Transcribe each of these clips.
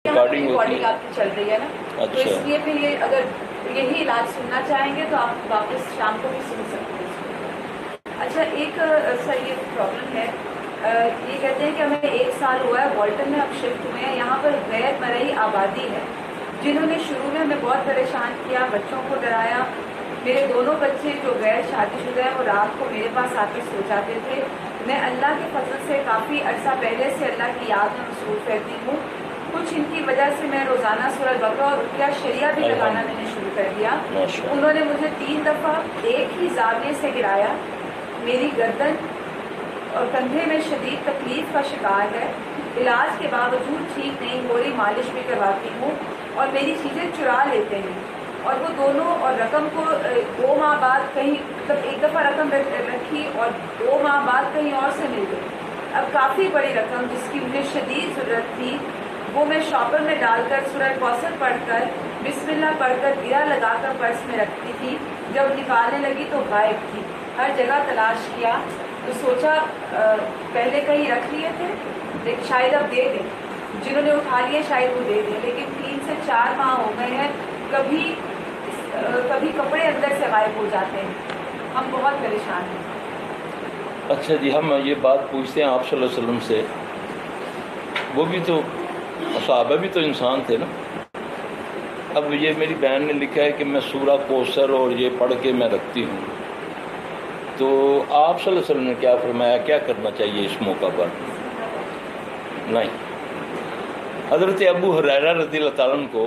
Recording آپ کی چل رہی ہے نا، تو اس لیے پھر یہ اگر یہی علاج سننا چاہیں گے تو آپ واپس شام کو بھی سن سکتے ہیں۔ اچھا، ایک سر یہ پرابلم ہے، یہ کہتے ہیں کہ ہمیں 1 سال ہوا ہے والٹن میں اب شفٹ ہوئے ہیں، یہاں پر غیر مرئی آبادی ہے جنہوں نے شروع میں ہمیں بہت پریشان کیا، بچوں کو ڈرایا۔ میرے دونوں بچے جو غیر شادی شدہ ہیں وہ رات کو میرے پاس آ کے سو جاتے تھے۔ میں اللہ کے فضل سے کافی عرصہ پہلے سے اللہ کی یاد میں مصروف رہتی ہوں۔ کچھ ان کی وجہ سے میں روزانہ سورہ البقرہ اور رقیہ شریعہ بھی لگانا میں نے شروع کر دیا۔ انہوں نے مجھے 3 دفعہ ایک ہی زاویے سے گرایا، میری گردن اور کندھے میں شدید تکلیف کا شکار ہے، علاج کے باوجود ٹھیک نہیں ہو رہی، مالش بھی کرواتی ہوں اور میری چیزیں چرا لیتے ہیں، اور وہ دونوں اور رقم کو 2 ماہ بعد کہیں، مطلب 1 دفعہ رقم رکھی اور 2 ماہ بعد کہیں اور سے مل گئی۔ اب کافی بڑی رقم جس کی مجھے شدید ضرورت تھی وہ میں شاپر میں ڈال کر سورہ کوثر پڑھ کر بسم اللہ پڑھ کر گرا لگا کر پرس میں رکھتی تھی، جب نکالنے لگی تو غائب تھی۔ ہر جگہ تلاش کیا تو سوچا پہلے کہیں رکھ لیے تھے لیکن شاید اب دے دیں، جنہوں نے اٹھا لیے شاید وہ دے دیں، لیکن 3 سے 4 ماہ ہو گئے ہیں، کبھی کپڑے اندر سے غائب ہو جاتے ہیں، ہم بہت پریشان ہیں۔ اچھا جی، ہم یہ بات پوچھتے ہیں آپ صلی اللہ علیہ وسلم سے، وہ بھی تو صحابہ بھی تو انسان تھے نا۔ اب یہ میری بہن نے لکھا ہے کہ میں سورہ کوثر اور یہ پڑھ کے میں رکھتی ہوں، تو آپ صلی اللہ علیہ وسلم نے کیا فرمایا، کیا کرنا چاہیے اس موقع پر؟ نہیں، حضرت ابو ہریرہ رضی اللہ تعالیٰ عنہ کو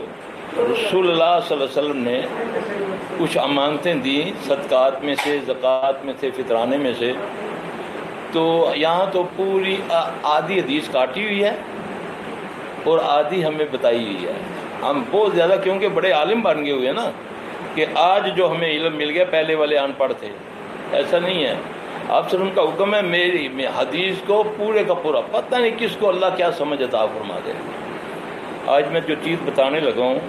رسول اللہ صلی اللہ علیہ وسلم نے کچھ امانتیں دیں، صدقات میں سے، زکوٰۃ میں سے، فطرانے میں سے، تو یہاں تو پوری آدھی حدیث کاٹی ہوئی ہے اور آدھی ہمیں بتائی ہوئی ہے۔ ہم بہت زیادہ کیونکہ بڑے عالم بن گئے ہوئے ہیں نا، کہ آج جو ہمیں علم مل گیا پہلے والے ان پڑھ تھے، ایسا نہیں ہے۔ آپ سے ان کا حکم ہے میری حدیث کو پورے کا پورا، پتہ نہیں کس کو اللہ کیا سمجھ عطا فرما دے۔ آج میں جو چیز بتانے لگا ہوں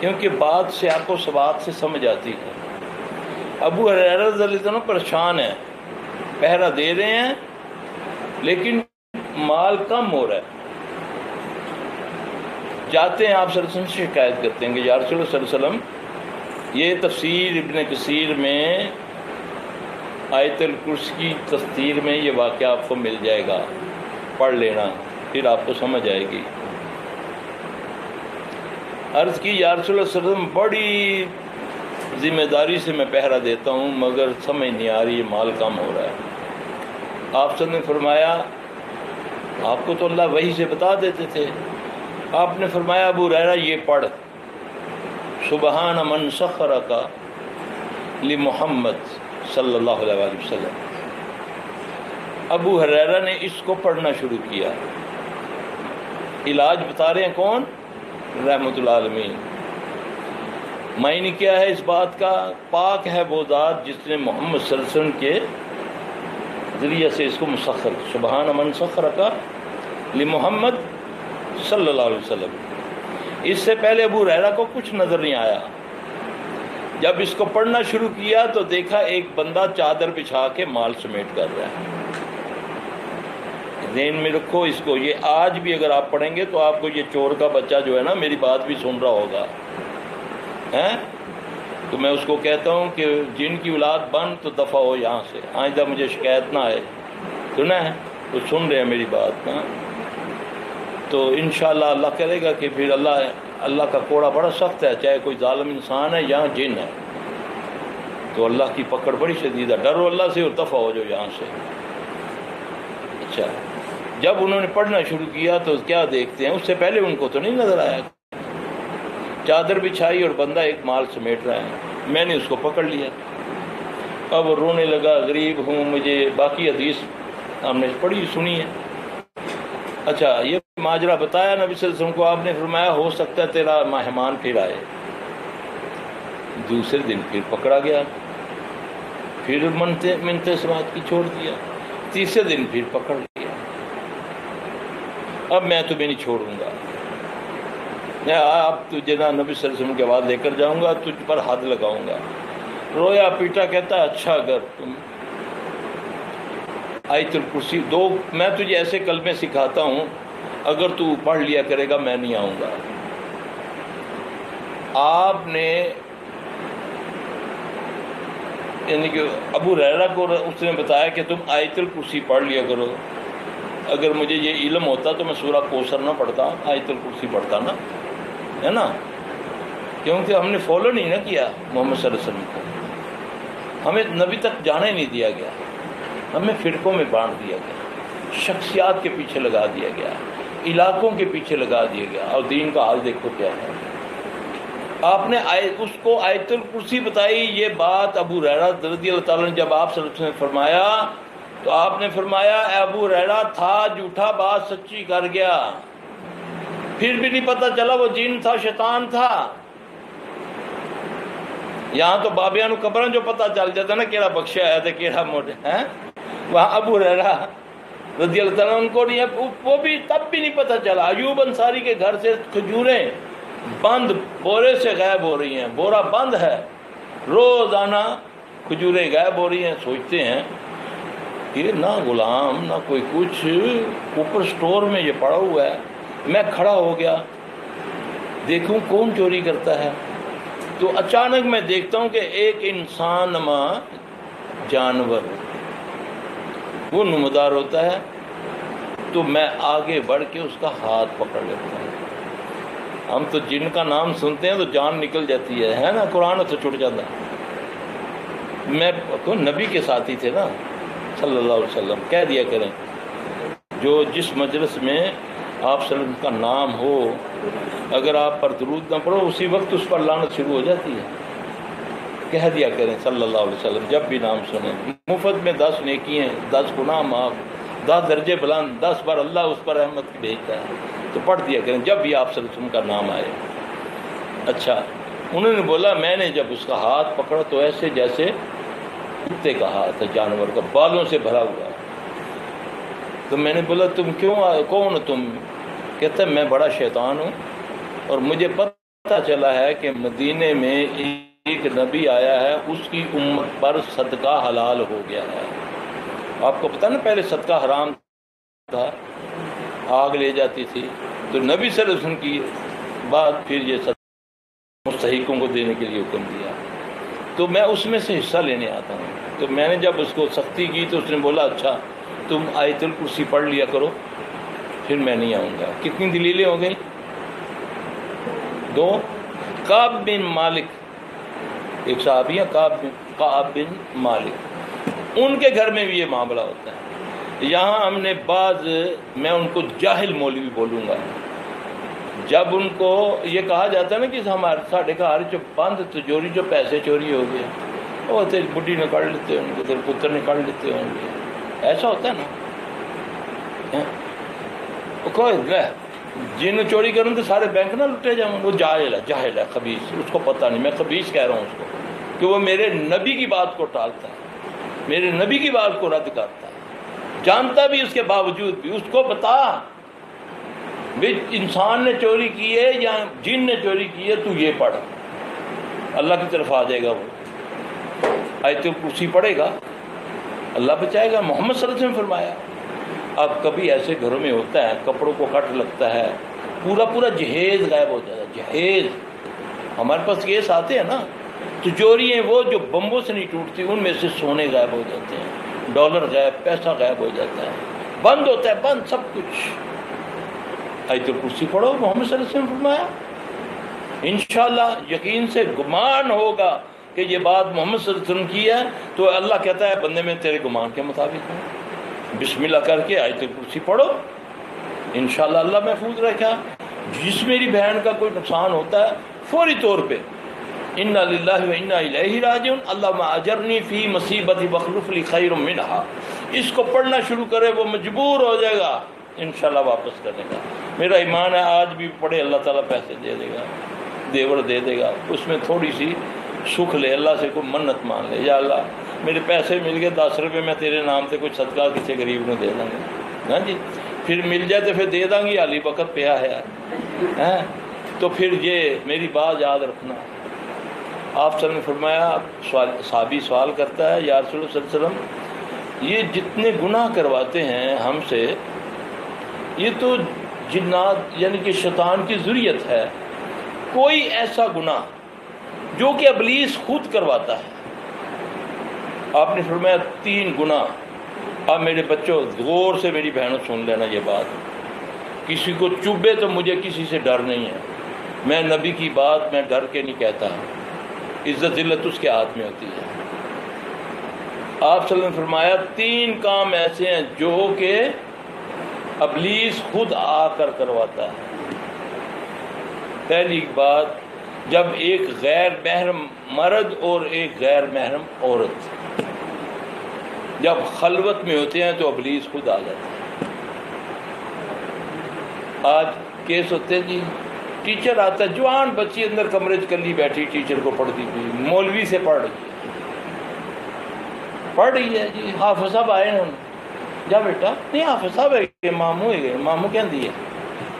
کیونکہ بات سے آپ کو سبات سے سمجھ آتی ہے۔ ابو ہریرہ رضی اللہ عنہ پریشان ہیں، پہرا دے رہے ہیں لیکن مال کم ہو رہا ہے، جاتے ہیں آپ صلی اللہ علیہ وسلم سے شکایت کرتے ہیں کہ یا رسول اللہ صلی اللہ علیہ وسلم، یہ تفسیر ابن کثیر میں آیت الکرسی کی تفسیر میں یہ واقعہ آپ کو مل جائے گا، پڑھ لینا پھر آپ کو سمجھ آئے گی۔ عرض کی یا رسول اللہ صلی اللہ علیہ وسلم، بڑی ذمہ داری سے میں پہرا دیتا ہوں مگر سمجھ نہیں آ رہی، مال کم ہو رہا ہے۔ آپ نے فرمایا، آپ کو تو اللہ وحی سے بتا دیتے تھے، آپ نے فرمایا ابو ہریرہ یہ پڑھ، سبحان من سخرک لمحمد صلی اللہ علیہ وآلہ وسلم۔ ابو ہریرہ نے اس کو پڑھنا شروع کیا۔ علاج بتا رہے ہیں کون؟ رحمت العالمین۔ معنی کیا ہے اس بات کا؟ پاک ہے وہ ذات جس نے محمد صلی اللہ علیہ وسلم کے ذریعے سے اس کو مسخر، سبحان من سخرک لمحمد صلی اللہ علیہ وسلم۔ اس سے پہلے ابو ہریرہ کو کچھ نظر نہیں آیا، جب اس کو پڑھنا شروع کیا تو دیکھا ایک بندہ چادر بچھا کے مال سمیٹ کر رہا ہے۔ ذہن میں رکھو اس کو، یہ آج بھی اگر آپ پڑھیں گے تو آپ کو یہ چور کا بچہ جو ہے نا میری بات بھی سن رہا ہوگا، تو میں اس کو کہتا ہوں کہ جن کی اولاد بن تو دفع ہو یہاں سے، آئندہ مجھے شکایت نہ آئے، سنا ہے تو سن رہے ہیں میری بات نا۔ تو انشاءاللہ اللہ کرے گا کہ پھر اللہ کا کوڑا بڑا سخت ہے، چاہے کوئی ظالم انسان ہے یا جن ہے، تو اللہ کی پکڑ بڑی شدید ہے، ڈرو اللہ سے اور دفع ہو جو یہاں سے۔ اچھا، جب انہوں نے پڑھنا شروع کیا تو کیا دیکھتے ہیں، اس سے پہلے ان کو تو نہیں نظر آیا، چادر بچھائی اور بندہ ایک مال سمیٹ رہا ہے، میں نے اس کو پکڑ لیا، اب رونے لگا، غریب ہوں، مجھے باقی حدیث ہم نے پڑھی سنی ہے۔ اچھا، یہ ماجرا بتایا نبی صلی اللہ علیہ وسلم کو، آپ نے فرمایا ہو سکتا ہے تیرا مہمان پھر آئے۔ دوسرے دن پھر پکڑا گیا، پھر منتے سماعت کی چھوڑ دیا، تیسرے دن پھر پکڑ لیا، اب میں تمہیں نہیں چھوڑوں گا، میں اب تجھے نا نبی صلی اللہ علیہ وسلم کے بعد لے کر جاؤں گا، تجھ پر حد لگاؤں گا۔ رویا پیٹا، کہتا اچھا اگر تم آیت الکرسی میں تجھے ایسے کلمے سکھاتا ہوں اگر تو پڑھ لیا کرے گا میں نہیں آؤں گا. آپ نے یعنی کہ ابو ہریرہ کو اس نے بتایا کہ تم آیت الکرسی پڑھ لیا کرو. اگر مجھے یہ علم ہوتا تو میں سورہ کوثر نہ پڑھتا, آیت الکرسی پڑھتا نا, ہے نا, کیونکہ ہم نے فالو نہیں نہ کیا محمد صلی اللہ علیہ وسلم کو. ہمیں نبی تک جانے نہیں دیا گیا, ہمیں فرقوں میں بانٹ دیا گیا, شخصیات کے پیچھے لگا دیا گیا, علاقوں کے پیچھے لگا دیا گیا. اور دین کا حال دیکھو کیا ہے. آپ نے اس کو آیت الکرسی بتائی. یہ بات ابو ہریرہ رضی اللہ تعالیٰ نے جب آپ صلی اللہ علیہ وسلم نے فرمایا تو آپ نے فرمایا اے ابو ہریرہ تھا جھوٹا, بات سچی کر گیا. پھر بھی نہیں پتہ چلا وہ جن تھا شیطان تھا. یہاں تو بابیاں نو قبراں جو پتہ چل جاتا نا کیڑا بخشیا ہے تے کیڑا موڑ ہے, وہاں ابو ہریرہ رضی اللہ تعالیٰ ان کو نہیں ہے, وہ بھی تب بھی نہیں پتہ چلا. ایوب انصاری کے گھر سے کھجوریں بند بورے سے غائب ہو رہی ہیں, بورا بند ہے, روزانہ کھجوریں غائب ہو رہی ہیں. سوچتے ہیں یہ نہ غلام نہ کوئی کچھ, اوپر سٹور میں یہ پڑا ہوا ہے. میں کھڑا ہو گیا دیکھوں کون چوری کرتا ہے, تو اچانک میں دیکھتا ہوں کہ ایک انسان نما جانور وہ نمودار ہوتا ہے. تو میں آگے بڑھ کے اس کا ہاتھ پکڑ لیتا ہوں. ہم تو جن کا نام سنتے ہیں تو جان نکل جاتی ہے نا, قرآن تو چھوٹ جاتا ہے. میں نبی کے ساتھی تھے نا صلی اللہ علیہ وسلم, کہہ دیا کریں جو جس مجلس میں آپ صلی اللہ علیہ وسلم کا نام ہو, اگر آپ پر درود نہ پڑھو اسی وقت اس پر لعنت شروع ہو جاتی ہے. کہہ دیا کریں صلی اللہ علیہ وسلم جب بھی نام سنیں. مفت میں 10 نیکی ہیں, 10 گناہ معاف, 10 درجے بلند, 10 بار اللہ اس پر رحمت بھیجتا ہے. تو پڑھ دیا کریں جب بھی آپ صلی اللہ علیہ وسلم کا نام آئے. اچھا, انہوں نے بولا میں نے جب اس کا ہاتھ پکڑا تو ایسے جیسے کتے کا ہاتھ ہے, جانور کا, بالوں سے بھرا ہوا ہے. تو میں نے بولا تم کیوں آئے, کون ہو تم؟ کہتا ہے میں بڑا شیطان ہوں اور مجھے پتہ چلا ہے کہ مدینے میں ایک نبی آیا ہے, اس کی امت پر صدقہ حلال ہو گیا ہے. آپ کو پتہ نا پہلے صدقہ حرام تھا, آگ لے جاتی تھی. تو نبی صلی اللہ علیہ وسلم کی بات پھر یہ مستحقوں کو دینے کے لیے حکم دیا. تو میں اس میں سے حصہ لینے آتا ہوں. تو میں نے جب اس کو سختی کی تو اس نے بولا اچھا تم آیت الکرسی پڑھ لیا کرو, پھر میں نہیں آؤں گا. کتنی دلیلیں ہو گئی؟ 2. کعب بن مالک, ایک صحابی ہے کعب بن مالک, ان کے گھر میں بھی یہ معاملہ ہوتا ہے. یہاں ہم نے میں ان کو جاہل مولوی بولوں گا. جب ان کو یہ کہا جاتا ہے نا کہ ساڑھے گھر جو بند تجوری جو پیسے چوری ہو گئے, وہ تیری بڈھی نکال لیتے ہوں گے, تیرے پتر نکال لیتے ہوں گے, ایسا ہوتا ہے نا. کوئی جن چوری کروں تو سارے بینک نہ لٹے جاؤں. وہ جاہل ہے خبیث, اس کو پتہ نہیں. میں خبیث کہہ رہا ہوں اس کو کہ وہ میرے نبی کی بات کو ٹالتا ہے, میرے نبی کی بات کو رد کرتا ہے, جانتا بھی اس کے باوجود بھی. اس کو بتا بھی انسان نے چوری کی ہے یا جن نے چوری کی ہے, تو یہ پڑھ, اللہ کی طرف آ جائے گا. وہ آیت الکرسی پڑھے گا, اللہ بچائے گا. محمد صلی اللہ علیہ وسلم فرمایا. اب کبھی ایسے گھروں میں ہوتا ہے کپڑوں کو کٹ لگتا ہے, پورا جہیز غائب ہو جاتا ہے. جہیز ہمارے پاس کیس آتے ہیں نا, تو چوری ہیں وہ جو بمبوں سے نہیں ٹوٹتی, ان میں سے سونے غائب ہو جاتے ہیں, ڈالر غائب, پیسہ غائب ہو جاتا ہے, بند ہوتا ہے, بند سب کچھ. آیت الکرسی پڑھو, محمد صلی اللہ علیہ وسلم فرمایا. انشاءاللہ یقین سے گمان ہوگا کہ یہ بات محمد صلی اللہ علیہ وسلم کی ہے, تو اللہ کہتا ہے بندے میں تیرے گمان کے مطابق ہوں. بسم اللہ کر کے آیت الکرسی پڑھو, انشاءاللہ اللہ محفوظ رکھا. جس میری بہن کا کوئی نقصان ہوتا ہے فوری طور پہ انا للہ و انا الیہ راجعون, اللہم اجرنی فی مصیبتی واخلف لی خیر منہا. اس کو پڑھنا شروع کرے وہ مجبور ہو جائے گا انشاءاللہ واپس کرنے کا. میرا ایمان ہے آج بھی پڑھے اللہ تعالیٰ پیسے دے دے گا, دیور دے دے گا. اس میں تھوڑی سی سکھ لے, اللہ سے کوئی منت مان لے, یا اللہ میرے پیسے مل گئے 10 روپے, میں تیرے نام سے کچھ صدقہ کسی غریب کو دے دوں گا. ہاں جی, پھر مل جائے تو پھر دے دیں گی, علی وقت پیا ہے یار. تو پھر یہ میری بات یاد رکھنا. آپ صلی اللہ علیہ وسلم نے فرمایا, صحابی سوال کرتا ہے یا رسول اللہ صلی اللہ علیہ وسلم یہ جتنے گناہ کرواتے ہیں ہم سے, یہ تو جنات یعنی کہ شیطان کی ذریت ہے، کوئی ایسا گناہ جو کہ ابلیس خود کرواتا ہے۔ آپ نے فرمایا 3 گناہ۔ اب میرے بچوں غور سے میری بہنوں سن لینا یہ بات، کسی کو چبھے تو مجھے کسی سے ڈر نہیں ہے، میں نبی کی بات میں ڈر کے نہیں کہتا، عزت ذلت اس کے ہاتھ میں ہوتی ہے۔ آپ صلی اللہ علیہ وسلم نے فرمایا 3 کام ایسے ہیں جو کہ ابلیس خود آ کر کرواتا ہے۔ پہلی بات، جب ایک غیر محرم مرد اور ایک غیر محرم عورت جب خلوت میں ہوتے ہیں تو ابلیس خود آ جاتا ہے۔ آج کیس ہوتے ہیں جی، ٹیچر آتا ہے، جوان بچی اندر کمرے کلی بیٹھی ٹیچر کو پڑھتی ہوئی، مولوی سے پڑھ رہی ہے جی، حافظ صاحب آئے ہیں، جا بیٹا، نہیں حافظ صاحب ہے، ماموں ہے گئے، ماموں کہہ دی ہے،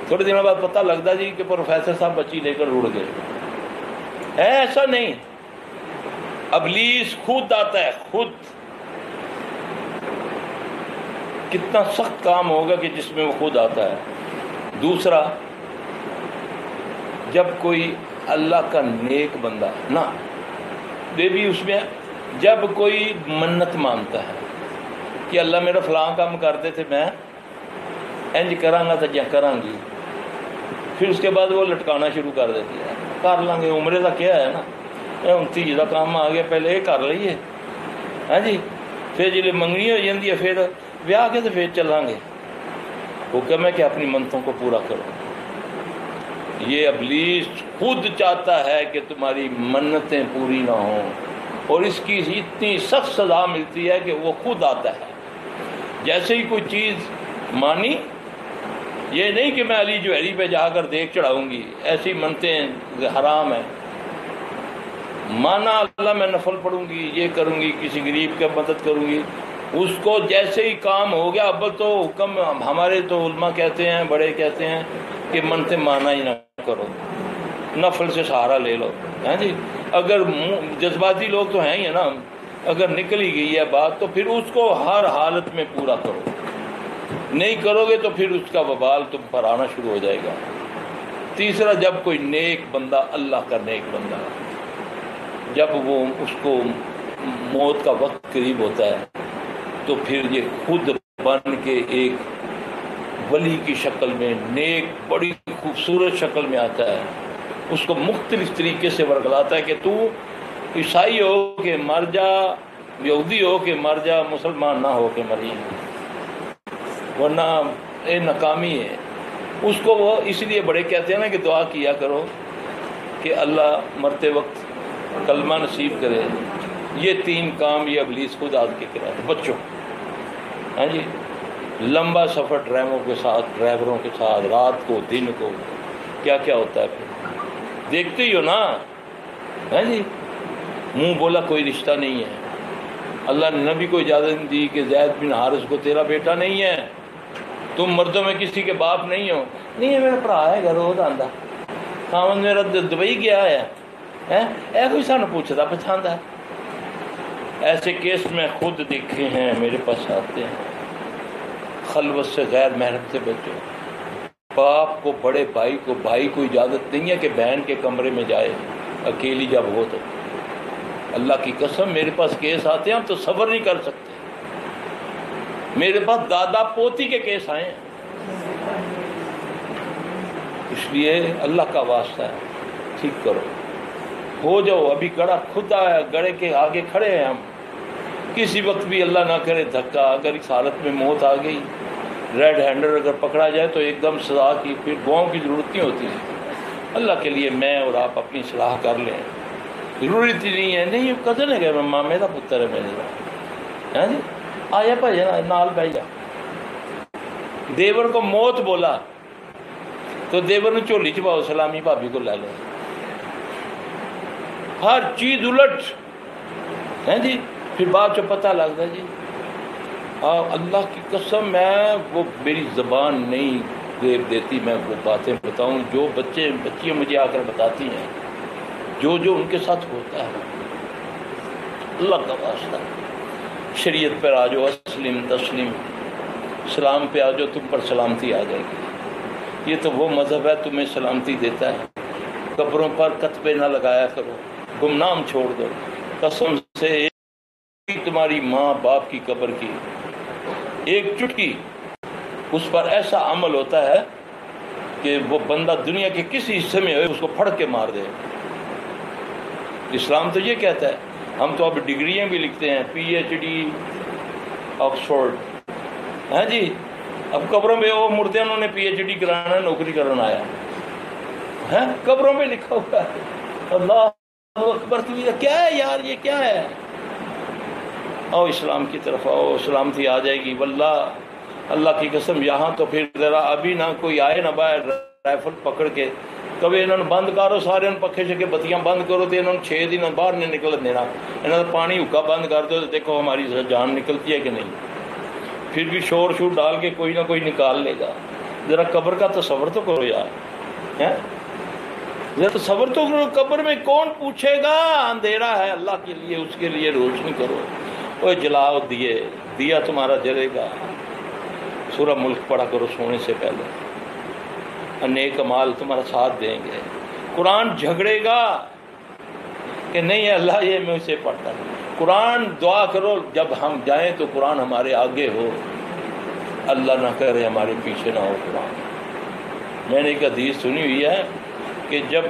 تھوڑے دنوں بعد پتہ لگتا جی کہ پروفیسر صاحب بچی لے کر اڑ گئے۔ ہے ایسا نہیں، ابلیس خود آتا ہے، خود۔ کتنا سخت کام ہوگا کہ جس میں وہ خود آتا ہے۔ دوسرا، جب کوئی اللہ کا نیک بندہ نہ یہ بھی اس میں، جب کوئی منت مانتا ہے کہ اللہ میرا فلاں کام کرتے تھے، میں انج کراں گا تو کراں گی، پھر اس کے بعد وہ لٹکانا شروع کر دیتی ہے، کر لیں گے، عمرے کا کیا ہے نا، 29 کا کام آ گیا، پہلے یہ کر لیے، ہاں جی، پھر جی منگنی ہو جاتی ہے، پھر بیاہ کے تو پھر چلیں گے۔ حکم ہے کہ اپنی منتوں کو پورا کرو۔ یہ ابلیس خود چاہتا ہے کہ تمہاری منتیں پوری نہ ہوں، اور اس کی اتنی سخت سزا ملتی ہے کہ وہ خود آتا ہے۔ جیسے ہی کوئی چیز مانی، یہ نہیں کہ میں علی جوہری پہ جا کر دیکھ چڑھاؤں گی، ایسی منتیں حرام ہیں۔ مانا اللہ میں نفل پڑھوں گی، یہ کروں گی، کسی غریب کی مدد کروں گی، اس کو جیسے ہی کام ہو گیا، اب تو حکم ہمارے تو علماء کہتے ہیں، بڑے کہتے ہیں کہ منتیں مانا ہی نہ کرو، نفل سے سہارا لے لو، ہاں جی۔ اگر جذباتی لوگ تو ہیں ہی ہے نا، اگر نکل ہی گئی ہے بات تو پھر اس کو ہر حالت میں پورا کرو، نہیں کرو گے تو پھر اس کا وبال تم پر آنا شروع ہو جائے گا۔ تیسرا، جب کوئی نیک بندہ، اللہ کا نیک بندہ، جب وہ اس کو موت کا وقت قریب ہوتا ہے تو پھر یہ خود بن کے ایک ولی کی شکل میں، نیک بڑی خوبصورت شکل میں آتا ہے، اس کو مختلف طریقے سے ورگلاتا ہے کہ تو عیسائی ہو کہ مر جا، یہودی ہو کہ مر جا، مسلمان نہ ہو کہ مری، ورنہ یہ ناکامی ہے۔ اس کو وہ اس لیے بڑے کہتے ہیں نا کہ دعا کیا کرو کہ اللہ مرتے وقت کلمہ نصیب کرے۔ یہ 3 کام یہ ابلیس خود آد کے کرا ہے۔ بچوں، ہاں جی، لمبا سفر ڈرائیوروں کے ساتھ، رات کو دن کو، کیا کیا ہوتا ہے پھر دیکھتے ہی ہو نا، ہاں جی۔ منہ بولا کوئی رشتہ نہیں ہے، اللہ نے نبی کو اجازت دی کہ زید بن حارث کو تیرا بیٹا نہیں ہے، تم مردوں میں کسی کے باپ نہیں ہو، نہیں ہے میرا بھرا ہے گھر روز آندا، خاوند میرا دبئی گیا ہے، اے کوئی سانو پوچھتا پچھاندا ہے۔ ایسے کیس میں خود دیکھے ہیں، میرے پاس آتے ہیں۔ خلوت سے، غیر محرم سے بچو۔ باپ کو، بڑے بھائی کو اجازت نہیں ہے کہ بہن کے کمرے میں جائے اکیلی جب ہو تو۔ اللہ کی قسم میرے پاس کیس آتے ہیں، ہم تو صبر نہیں کر سکتے۔ میرے پاس دادا پوتی کے کیس آئے ہیں، اس لیے اللہ کا واسطہ ہے، ٹھیک کرو، ہو جاؤ۔ ابھی کڑا خدا ہے، گڑے کے آگے کھڑے ہیں ہم، کسی وقت بھی اللہ نہ کرے دھکا، اگر اس حالت میں موت آ گئی، ریڈ ہینڈر اگر پکڑا جائے تو ایک دم سزا کی، پھر دعاؤں کی ضرورت نہیں ہوتی ہے۔ اللہ کے لیے میں اور آپ اپنی صلاح کر لیں، ضرورت ہی نہیں ہے، نہیں کزن ہے کہ مامے کا پتر ہے میرے، ہاں جی، آیا بھائی نال بھائی جا۔ دیور کو موت بولا تو دیور نے جھولی چ پاؤ، سلامی بھابی کو لے لو، ہر چیز الٹ ہے جی، پھر بعد چ پتہ لگتا جی۔ اللہ کی قسم میں وہ میری زبان نہیں دیتی میں وہ باتیں بتاؤں جو بچیاں مجھے آ کر بتاتی ہیں، جو ان کے ساتھ ہوتا ہے۔ اللہ کا واسطہ، شریعت پر آ جاؤ، اسلم تسلیم، سلام پہ آ جاؤ، تم پر سلامتی آ جائے گی۔ یہ تو وہ مذہب ہے تمہیں سلامتی دیتا ہے. قبروں پر کتبے نہ لگایا کرو, گمنام چھوڑ دو. قسم سے تمہاری ماں باپ کی قبر کی ایک چٹکی اس پر ایسا عمل ہوتا ہے کہ وہ بندہ دنیا کے کسی حصے میں اس کو پھڑ کے مار دے. اسلام تو یہ کہتا ہے. ہم تو اب ڈگریاں بھی لکھتے ہیں, PhD آکسفورڈ, ہاں جی. اب قبروں پہ وہ مردے انہوں نے PhD کرانا, نوکری کرنا آیا ہے, قبروں پہ لکھا ہوا ہے. اللہ اکبر, کیا ہے یار, یہ کیا ہے؟ آؤ اسلام کی طرف آؤ, سلامتی آ جائے گی. واللہ اللہ کی قسم, یہاں تو پھر ذرا ابھی نہ کوئی آئے نہ باہر رائفل پکڑ کے کبھی انہوں نے بند کرو سارے پکھے شکے بتیاں بند کرو تو انہوں نے 6 دن باہر نہیں نکل دینا. انہوں نے پانی حکا بند کر دو تو دیکھو ہماری جان نکلتی ہے کہ نہیں. پھر بھی شور شور ڈال کے کوئی نہ کوئی نکال لے گا. ذرا قبر کا تصور تو کرو یار, ذرا تصور تو کرو. قبر میں کون پوچھے گا؟ اندھیرا ہے, اللہ کے لیے اس کے لیے روشنی کرو. وہ جلاؤ دیے, دیا تمہارا جلے گا. سورہ ملک پڑھا کرو سونے سے پہلے, نیک اعمال تمہارا ساتھ دیں گے. قرآن جھگڑے گا کہ نہیں اللہ یہ میں اسے پڑھتا ہوں. قرآن دعا کرو جب ہم جائیں تو قرآن ہمارے آگے ہو, اللہ نہ کرے ہمارے پیچھے نہ ہو قرآن. میں نے ایک حدیث سنی ہوئی ہے کہ جب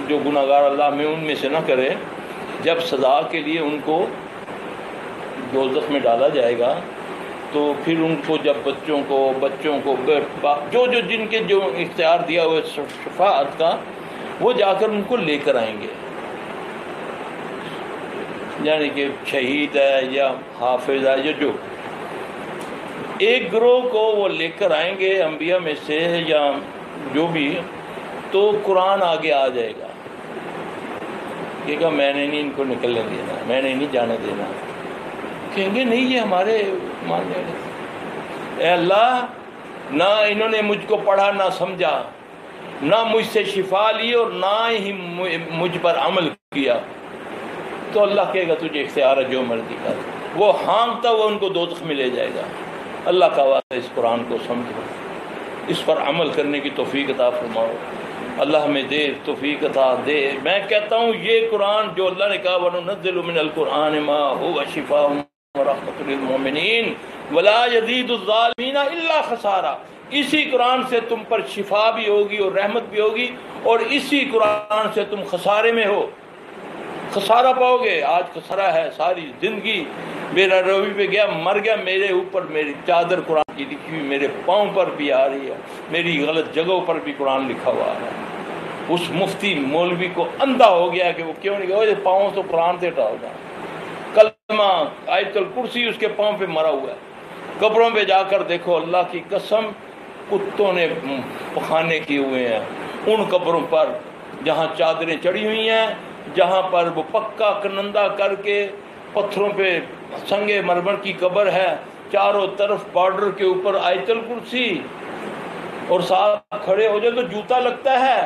جو گناہ گار اللہ میں ان میں سے نہ کرے, جب سزا کے لیے ان کو دوزخ میں ڈالا جائے گا تو پھر ان کو جب بچوں کو جو جن کے جو اختیار دیا ہوا شفاعت کا, وہ جا کر ان کو لے کر آئیں گے. یعنی کہ شہید ہے یا حافظ ہے, جو ایک گروہ کو وہ لے کر آئیں گے انبیاء میں سے یا جو بھی, تو قرآن آگے آ جائے گا. یہ کہا میں نے نہیں ان کو نکلنے دینا, میں نے نہیں جانے دینا. کہیں گے نہیں یہ ہمارے مان لیں گے. اے اللہ, نہ انہوں نے مجھ کو پڑھا نہ سمجھا, نہ مجھ سے شفا لی اور نہ ہی مجھ پر عمل کیا, تو اللہ کہے گا تجھے اختیار ہے جو مرضی کر. وہ ہانگتا وہ ان کو دوزخ میں لے جائے گا. اللہ کا وعدہ, اس قرآن کو سمجھو, اس پر عمل کرنے کی توفیق عطا فرماؤ. اللہ ہمیں دے توفیق عطا دے. میں کہتا ہوں یہ قرآن جو اللہ نے کہا وَنُنَزِّلُ مِنَ الْقُرْآنِ مَا هُوَ شِفَاءٌ وَرَحْمَةٌ لِلْمُؤْمِنِينَ وَلَا يَزِيدُ الظَّالِمِينَ إِلَّا خَسَارًا. اسی قرآن سے تم پر شفا بھی ہوگی اور رحمت بھی ہوگی, اور اسی قرآن سے تم خسارے میں ہو, خسارہ پاؤ گے. آج خسارہ ہے, ساری زندگی میرا روی پہ گیا, مر گیا, میرے اوپر میری چادر قرآن کی لکھی ہوئی میرے پاؤں پر بھی آ رہی ہے, میری غلط جگہوں پر بھی قرآن لکھا ہوا ہے. اس مفتی مولوی کو اندھا ہو گیا کہ وہ کیوں نہیں گیا, پاؤں تو قرآن سے ڈال دا. کلمہ آیت الکرسی اس کے پاؤں پہ مرا ہوا ہے. قبروں پہ جا کر دیکھو, اللہ کی قسم کتوں نے پخانے کیے ہوئے ہیں ان قبروں پر جہاں چادریں چڑھی ہوئی ہیں, جہاں پر وہ پکا کنندہ کر کے پتھروں پہ سنگ مرمر کی قبر ہے, چاروں طرف بارڈر کے اوپر آیت الکرسی, اور ساتھ کھڑے ہو جائے تو جوتا لگتا ہے.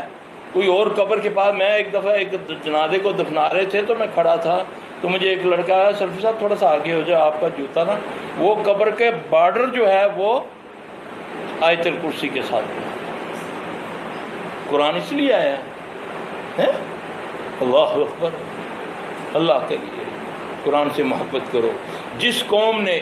کوئی اور قبر کے پاس, میں ایک دفعہ ایک جنازے کو دفنا رہے تھے تو میں کھڑا تھا, تو مجھے ایک لڑکا ہے, سلفی صاحب تھوڑا سا آگے ہو جائے, آپ کا جوتا نا, وہ قبر کے بارڈر جو ہے وہ آیت الکرسی کے ساتھ ہے. قرآن اس لیے آیا ہے. اللہ اکبر, اللہ کے لیے قرآن سے محبت کرو. جس قوم نے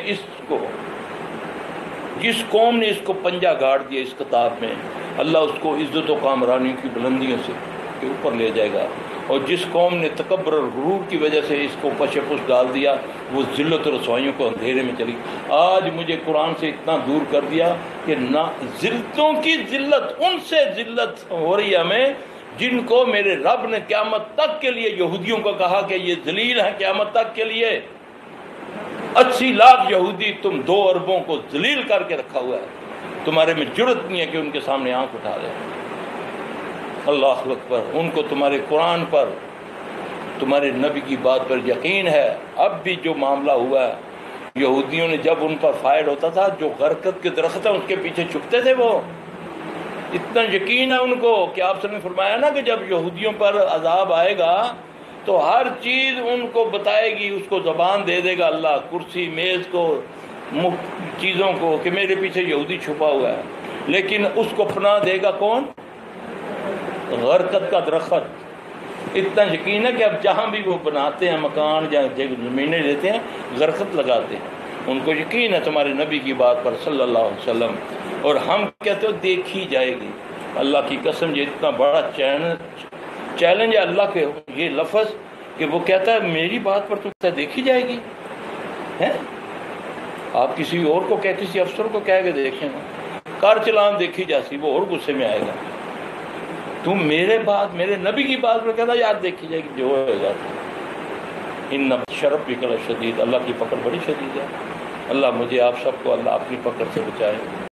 اس کو پنجہ گاڑ دیا اس کتاب میں, اللہ اس کو عزت و کامرانی کی بلندیوں سے کے اوپر لے جائے گا. اور جس قوم نے تکبر اور غرور کی وجہ سے اس کو پش پش ڈال دیا, وہ ذلت اور رسوائیوں کو اندھیرے میں چلی. آج مجھے قرآن سے اتنا دور کر دیا کہ نہ ذلتوں کی ذلت, ان سے ذلت ہو رہی ہے ہمیں جن کو میرے رب نے قیامت تک کے لیے یہودیوں کو کہا کہ یہ ذلیل ہیں قیامت تک کے لیے. 80 لاکھ یہودی تم 2 اربوں کو ذلیل کر کے رکھا ہوا ہے, تمہارے میں جرت نہیں ہے کہ ان کے سامنے آنکھ اٹھا دے. اللہ اکبر. ان کو تمہارے قرآن پر, تمہارے نبی کی بات پر یقین ہے. اب بھی جو معاملہ ہوا ہے, یہودیوں نے جب ان پر فائر ہوتا تھا, جو غرقت کے درخت ہیں اس کے پیچھے چھپتے تھے, وہ اتنا یقین ہے ان کو کہ آپ نے فرمایا نا کہ جب یہودیوں پر عذاب آئے گا تو ہر چیز ان کو بتائے گی, اس کو زبان دے دے گا اللہ, کرسی میز کو چیزوں کو, کہ میرے پیچھے یہودی چھپا ہوا ہے. لیکن اس کو پناہ دے گا کون؟ غرقت کا درخت. اتنا یقین ہے کہ اب جہاں بھی وہ بناتے ہیں مکان یا زمینیں لیتے ہیں غرقت لگاتے ہیں. ان کو یقین ہے تمہارے نبی کی بات پر صلی اللہ علیہ وسلم. اور ہم کہتے ہو دیکھی جائے گی. اللہ کی قسم یہ اتنا بڑا چیلنج ہے اللہ کے یہ لفظ کہ وہ کہتا ہے میری بات پر تو دیکھی جائے گی. ہے آپ کسی اور کو کسی افسر کو کہہ کے دیکھیں کار چلان دیکھی جاسی وہ اور غصے میں آئے گا. تم میرے نبی کی بات پر کہتا یار دیکھی جائے گی جو ہوئے گا. ان شرف بھی کل شدید. اللہ کی پکڑ بڑی شدید ہے. اللہ مجھے آپ سب کو اللہ اپنی پکڑ سے بچائے.